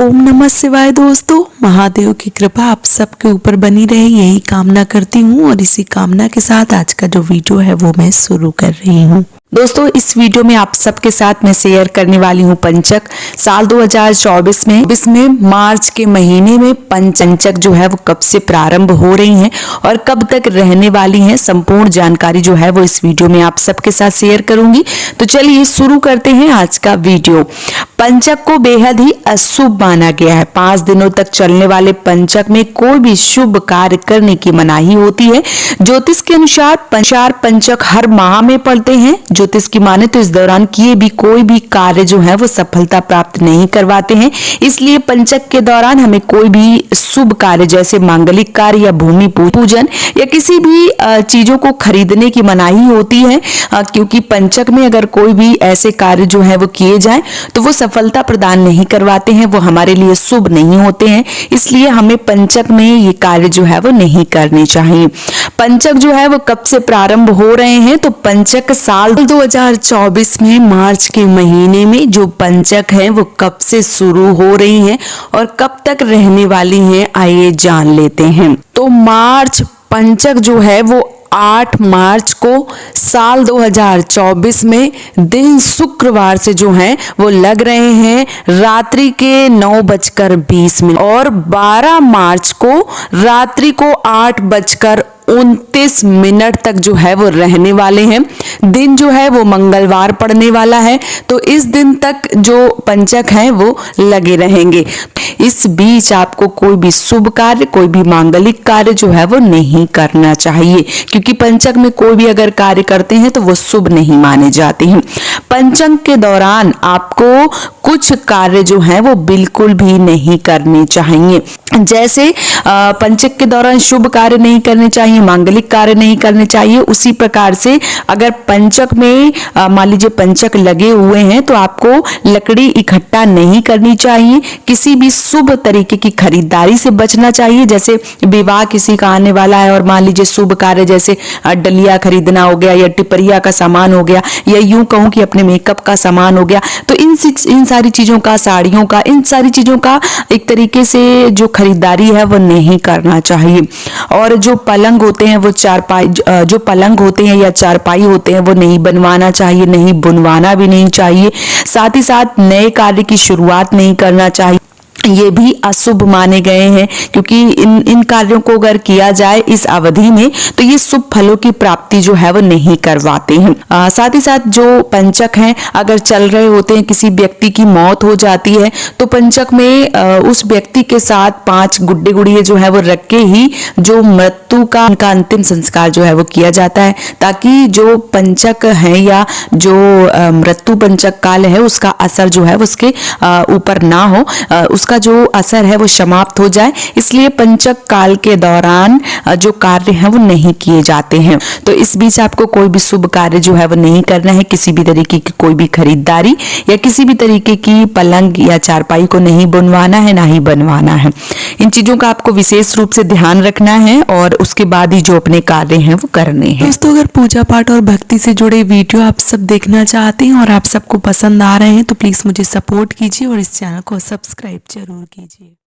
ओम नमः शिवाय। दोस्तों, महादेव की कृपा आप सबके ऊपर बनी रहे, यही कामना करती हूँ। और इसी कामना के साथ आज का जो वीडियो है वो मैं शुरू कर रही हूँ। दोस्तों, इस वीडियो में आप सबके साथ मैं शेयर करने वाली हूँ पंचक साल 2024 में मार्च के महीने में पंचक जो है वो कब से प्रारंभ हो रही हैं और कब तक रहने वाली हैं, संपूर्ण जानकारी जो है वो इस वीडियो में आप सबके साथ शेयर करूंगी। तो चलिए शुरू करते हैं आज का वीडियो। पंचक को बेहद ही अशुभ माना गया है। 5 दिनों तक चलने वाले पंचक में कोई भी शुभ कार्य करने की मनाही होती है। ज्योतिष के अनुसार पंचक हर माह में पड़ते हैं। ज्योतिष की माने तो इस दौरान किए भी कोई भी कार्य जो है वो सफलता प्राप्त नहीं करवाते हैं। इसलिए पंचक के दौरान हमें कोई भी शुभ कार्य जैसे मांगलिक कार्य या भूमि पूजन या किसी भी चीजों को खरीदने की मनाही होती है, क्योंकि पंचक में अगर कोई भी ऐसे कार्य जो है वो किए जाए तो वो सफलता प्रदान नहीं करवाते हैं, वो हमारे लिए शुभ नहीं होते हैं। इसलिए हमें पंचक में ये कार्य जो है वो नहीं करने चाहिए। पंचक जो है वो कब से प्रारंभ हो रहे हैं, तो पंचक साल 2024 में मार्च के महीने में जो पंचक है वो कब से शुरू हो रही हैं और कब तक रहने वाली हैं, आइए जान लेते हैं। तो मार्च पंचक जो है वो 8 मार्च को साल 2024 में दिन शुक्रवार से जो है वो लग रहे हैं रात्रि के 9:20 और 12 मार्च को रात्रि को 8:29 तक जो है वो रहने वाले हैं। दिन जो है वो मंगलवार पड़ने वाला है, तो इस दिन तक जो पंचक है वो लगे रहेंगे। इस बीच आपको कोई भी शुभ कार्य, कोई भी मांगलिक कार्य जो है वो नहीं करना चाहिए, क्योंकि पंचक में कोई भी अगर कार्य करते हैं तो वो शुभ नहीं माने जाते हैं। पंचक के दौरान आपको कुछ कार्य जो है वो बिल्कुल भी नहीं करने चाहिए। जैसे पंचक के दौरान शुभ कार्य नहीं करने चाहिए, मांगलिक कार्य नहीं करने चाहिए, उसी प्रकार से अगर पंचक में मान लीजिए पंचक लगे हुए हैं तो आपको लकड़ी इकट्ठा नहीं करनी चाहिए। किसी भी शुभ तरीके की खरीदारी से बचना चाहिए। जैसे विवाह किसी का आने वाला है और मान लीजिए शुभ कार्य जैसे डलिया खरीदना हो गया या टिपरिया का सामान हो गया या यूं कहूं कि अपने मेकअप का सामान हो गया, तो इन सारी चीजों का, साड़ियों का, इन सारी चीजों का एक तरीके से जो खरीदारी है वो नहीं करना चाहिए। और जो पलंग होते हैं वो जो पलंग होते हैं या चारपाई होते हैं वो नहीं बनवाना चाहिए, नहीं बुनवाना भी नहीं चाहिए। साथ ही साथ नए कार्य की शुरुआत नहीं करना चाहिए, ये भी अशुभ माने गए हैं, क्योंकि इन कार्यों को अगर किया जाए इस अवधि में तो ये शुभ फलों की प्राप्ति जो है वो नहीं करवाते हैं। साथ ही साथ जो पंचक हैं अगर चल रहे होते हैं, किसी व्यक्ति की मौत हो जाती है तो पंचक में उस व्यक्ति के साथ 5 गुड्डे गुड़िए जो है वो रख के ही जो मृत्यु का उनका अंतिम संस्कार जो है वो किया जाता है, ताकि जो पंचक है या जो मृत्यु पंचक काल है उसका असर जो है उसके ऊपर ना हो, उसका जो असर है वो समाप्त हो जाए। इसलिए पंचक काल के दौरान जो कार्य है वो नहीं किए जाते हैं। तो इस बीच आपको कोई भी शुभ कार्य जो है वो नहीं करना है। किसी भी तरीके की कोई भी खरीदारी या किसी भी तरीके की पलंग या चारपाई को नहीं बुनवाना है, ना ही बनवाना है। इन चीजों का आपको विशेष रूप से ध्यान रखना है और उसके बाद ही जो अपने कार्य हैं वो करने हैं। दोस्तों, अगर पूजा पाठ और भक्ति से जुड़े वीडियो आप सब देखना चाहते हैं और आप सबको पसंद आ रहे हैं तो प्लीज मुझे सपोर्ट कीजिए और इस चैनल को सब्सक्राइब जरूर कीजिए।